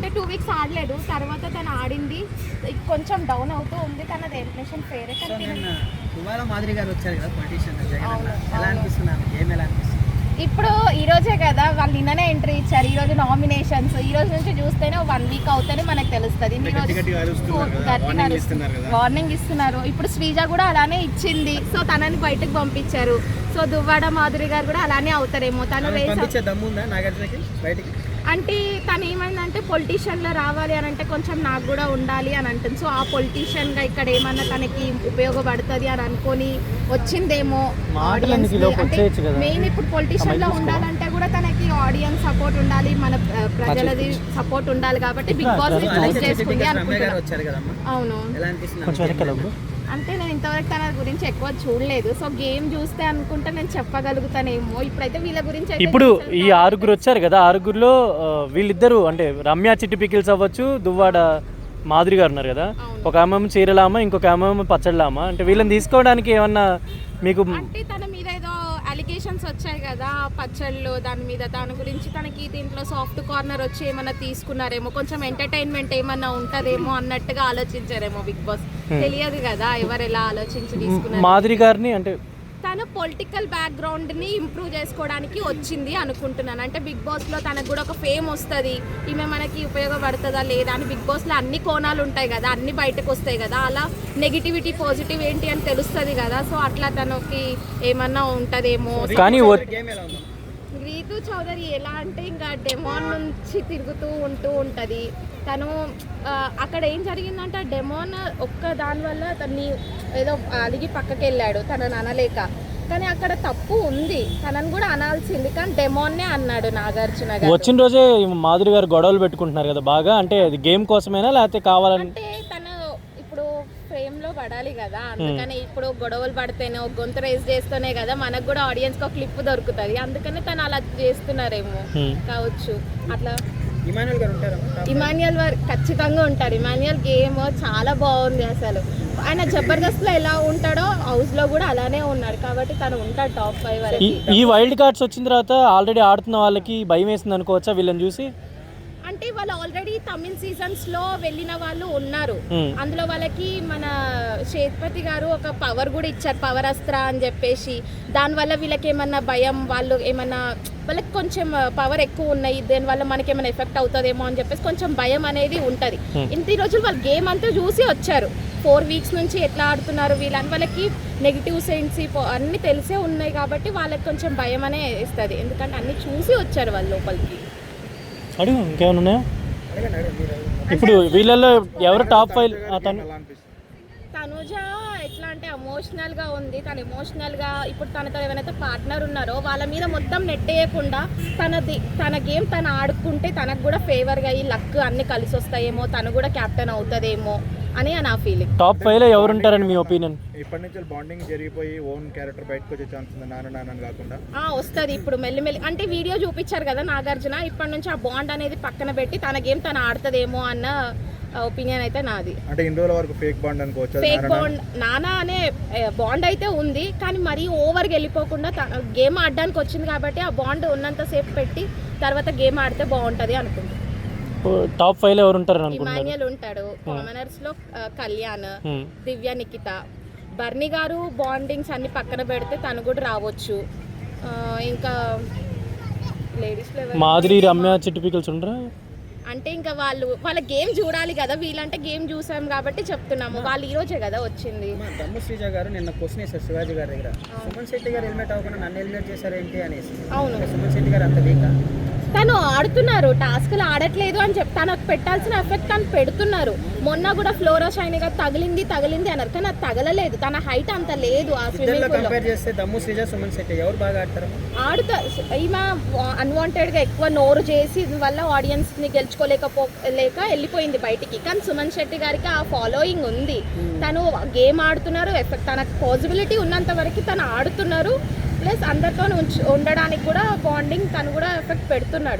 అంటే 2 వీక్స్ ఆడలేదు. తర్వాత తను ఆడింది, కొంచెం డౌన్ అవుతూ ఉంది. తనది ఎలిమినేషన్ ఫేరే. దువ్వాడ మాదిరి గారు వచ్చారు కదా పొలిటీషియన్, ఎలా అనిపిస్తున్నారు? గేమ్ ఎలా అనిపిస్తుంది? ఇప్పుడు ఈ రోజే కదా వాళ్ళు నిన్ననే ఎంట్రీ ఇచ్చారు. ఈ రోజు నామినేషన్స్, ఈ రోజు నుంచి చూస్తేనే 1 వీక్ అవుతేనే మనకు తెలుస్తుంది. వార్నింగ్ ఇస్తున్నారు. ఇప్పుడు శ్రీజ కూడా అలానే ఇచ్చింది. సో తనని బయటకు పంపించారు. సో దువ్వాడ మాధురి గారు కూడా అలానే అవుతారేమో. తను అంటే తను ఏమైందంటే పొలిటీషియన్లో రావాలి అని అంటే కొంచెం నాకు కూడా ఉండాలి అని అంటుంది. సో ఆ పొలిటీషియన్గా ఇక్కడ ఏమన్నా తనకి ఉపయోగపడుతుంది అని అనుకొని వచ్చిందేమో. అంటే మెయిన్ ఇప్పుడు పొలిటీషియన్లో ఉండాలంటే కూడా తనకి ఆడియన్స్ సపోర్ట్ ఉండాలి, మన ప్రజలది సపోర్ట్ ఉండాలి. కాబట్టి బిగ్ బాస్ చూస్ చేసుకుంది అనుకుంటున్నాను. అవును, అంటే నేను ఇంతవరకు తన గురించి ఎక్కువ చూడలేదు. సో గేమ్ చూస్తే అనుకుంటే నేను చెప్పగలుగుతానేమో. ఇప్పుడైతే వీళ్ళ గురించి ఇప్పుడు ఈ 6 వచ్చారు కదా, 6లో వీళ్ళిద్దరు అంటే రమ్య చిట్టి పికిల్స్ అవ్వచ్చు, దువ్వాడ మాధురి గారు ఉన్నారు కదా. ఒక ఆమె చీరలామా, ఇంకొక ఆమె పచ్చడిలామా. అంటే వీళ్ళని తీసుకోవడానికి ఏమన్నా మీకు అంటే తన మీద ఏదో అలిగేషన్స్ వచ్చాయి కదా పచ్చళ్ళు, దాని మీద దాని గురించి తనకి దీంట్లో సాఫ్ట్ కార్నర్ వచ్చి ఏమన్నా తీసుకున్నారేమో, కొంచెం ఎంటర్టైన్మెంట్ ఏమన్నా ఉంటదేమో అన్నట్టుగా ఆలోచించారేమో బిగ్ బాస్. తెలియదు కదా ఎవరు ఎలా ఆలోచించి తీసుకున్నారు. మాధురి గారిని అంటే తను పొలిటికల్ బ్యాక్గ్రౌండ్ని ఇంప్రూవ్ చేసుకోవడానికి వచ్చింది అనుకుంటున్నాను. అంటే బిగ్ బాస్లో తనకు కూడా ఒక ఫేమ్ వస్తుంది, ఈమె మనకి ఉపయోగపడుతుందా లేదా అని. బిగ్ బాస్లో అన్ని కోణాలు ఉంటాయి కదా, అన్ని బయటకు వస్తాయి కదా, అలా నెగిటివిటీ పాజిటివ్ ఏంటి అని తెలుస్తుంది కదా. సో అట్లా తనకి ఏమన్నా ఉంటుందేమో. కానీ రీతు చౌదరి ఎలా అంటే ఇంకా డెమోన్ నుంచి తిరుగుతూ ఉంటుంది. తను అక్కడ ఏం జరిగిందంటే డెమోన్ ఒక్క దానివల్ల తన్ని ఏదో అలిగి పక్కకి వెళ్ళాడు తనని అనలేక. కానీ అక్కడ తప్పు ఉంది, తనని కూడా అనాల్సింది. కానీ డెమోన్నే అన్నాడు నాగార్జున గారు. వచ్చిన రోజే మాధురి గారు గొడవలు పెట్టుకుంటున్నారు కదా బాగా. అంటే అది గేమ్ కోసమేనా లేకపోతే కావాలంటే? అంటే తను ఇప్పుడు ఫ్రేమ్లో పడాలి కదా, అందుకని ఇప్పుడు గొడవలు పడితేనే ఒక గొంతు రైజ్ చేస్తేనే కదా మనకు కూడా ఆడియన్స్కి ఒక క్లిప్ దొరుకుతుంది. అందుకని తను అలా చేస్తున్నారేమో కావచ్చు. అట్లా ఇమాన్యుయల్ వారు ఖచ్చితంగా ఉంటారు. ఇమాన్యుయల్ గేమ్ చాలా బాగుంది అసలు. ఆయన జబర్దస్త్లో ఎలా ఉంటాడో హౌస్లో కూడా అలానే ఉన్నాడు. కాబట్టి తను ఉంటాడు టాప్ 5 వరకు. ఈ వైల్డ్ కార్డ్స్ వచ్చిన తర్వాత ఆల్రెడీ ఆడుతున్న వాళ్ళకి భయం వేసింది అనుకోవచ్చా వీళ్ళని చూసి? అంటే వాళ్ళు ఆల్రెడీ తమిళ సీజన్స్లో వెళ్ళిన వాళ్ళు ఉన్నారు. అందులో వాళ్ళకి మన సేతుపతి గారు ఒక పవర్ కూడా ఇచ్చారు, పవర్ అస్త్ర అని చెప్పేసి. దానివల్ల వీళ్ళకి ఏమన్నా భయం, వాళ్ళు ఏమన్నా వాళ్ళకి కొంచెం పవర్ ఎక్కువ ఉన్నాయి, దానివల్ల మనకి ఏమైనా ఎఫెక్ట్ అవుతుందేమో అని చెప్పేసి కొంచెం భయం అనేది ఉంటుంది. ఇన్ని రోజులు వాళ్ళు గేమ్ అంతా చూసి వచ్చారు. 4 వీక్స్ నుంచి ఎట్లా ఆడుతున్నారు వీళ్ళని, వాళ్ళకి నెగిటివ్ సెన్స్ అన్నీ తెలిసే ఉన్నాయి. కాబట్టి వాళ్ళకి కొంచెం భయం అనే ఇస్తుంది, ఎందుకంటే అన్నీ చూసి వచ్చారు వాళ్ళు లోపలికి. అడుగు ఇంకేమైనా ఉన్నాయా? ఇప్పుడు వీళ్ళల్లో ఎవరు టాప్ 5? తనుజ ఎట్లా అంటే ఎమోషనల్గా ఉంది. తను ఎమోషనల్గా ఇప్పుడు తనతో ఎవరైతే పార్ట్నర్ ఉన్నారో వాళ్ళ మీద మొత్తం నెట్టేయకుండా తన గేమ్ తను ఆడుకుంటే తనకు కూడా ఫేవర్గా అయ్యి లక్ అన్ని కలిసి వస్తాయేమో, తను కూడా కెప్టెన్ అవుతుందేమో అని నా ఫీలింగ్. టాప్ 5లో ఎవరు ఉంటారని మీ ఒపీనియన్? ఇప్పటి నుంచి బాండింగ్ జరిగిపోయి ఓన్ క్యారెక్టర్ బయటకు వచ్చే ఛాన్స్ ఉంది, నాన్న కాకుండా వస్తుంది ఇప్పుడు మెల్లిమెల్లి. అంటే వీడియో చూపించారు కదా నాగార్జున, ఇప్పటి నుంచి ఆ బాండ్ అనేది పక్కన పెట్టి తన గేమ్ తను ఆడుతుందేమో అన్న ఒపీనియన్ అయితే నాది. అంటే ఇన్ని రోజుల వరకు ఫేక్ బాండ్ అనుకోవచ్చు. ఫేక్ బాండ్ నానా అనే బాండ్ అయితే ఉంది, కానీ మరీ ఓవర్గా వెళ్ళిపోకుండా గేమ్ ఆడడానికి వచ్చింది కాబట్టి ఆ బాండ్ ఉన్నంతసేపు పెట్టి తర్వాత గేమ్ ఆడితే బాగుంటుంది అనుకుంటున్నాను. టాప్ 5లో ఎవరు ఉంటారు? ఇమాన్యుయల్ ఉంటాడు, కామనర్స్ లో కళ్యాణ్, దివ్య, నిఖిత, బర్నీ గారు బాండింగ్స్ అన్ని పక్కన పెడితే తను కూడా రావచ్చు. ఇంకా లేడీస్ లో మాధురి, రమ్య, చిట్టి పికిల్స్ ఉండరా? అంటే ఇంకా వాళ్ళ గేమ్ చూడాలి కదా. వీళ్ళంటే గేమ్ చూసాం కాబట్టి చెప్తున్నాము. వాళ్ళు ఈ రోజే కదా వచ్చింది. దమ్ము శ్రీజ గారు నిన్న క్వశ్చన్ వేశారు శివాజీ గారి దగ్గర, సుమన్ శెట్టి గారు హెల్మెట్ అవ్వకుండా నన్ను హెల్మెట్ చేశారు ఏంటి అనేసి. అవును, సుమన్ శెట్టి గారు అంత వీకా? తను ఆడుతున్నారు, టాస్క్లు ఆడట్లేదు అని చెప్పి తనకు పెట్టాల్సిన ఎఫెక్ట్ తను పెడుతున్నారు. మొన్న కూడా ఫ్లోరా షైనీ గా తగిలింది అన్నారు, కానీ అది తగలలేదు. తన హైట్ అంత లేదు ఆ స్విమ్మింగ్ పూల్ లో. కంపేర్ చేస్తే దమ్ము శ్రీజ, సుమన్ శెట్టి ఎవరు బాగా ఆడతారు? ఈమె అన్వాంటెడ్ గా ఎక్కువ నోరు చేసి వల్ల ఆడియన్స్ ని గెలుచుకోలేక వెళ్ళిపోయింది బయటికి. కానీ సుమన్ శెట్టి గారికి ఆ ఫాలోయింగ్ ఉంది. తను గేమ్ ఆడుతున్నారు, ఎఫెక్ట్ తనకు పాసిబిలిటీ ఉన్నంత వరకు తను ఆడుతున్నారు. ప్లస్ అందరితో ఉండడానికి కూడా బాండింగ్ తను కూడా ఎఫెక్ట్ పెడుతున్నాడు.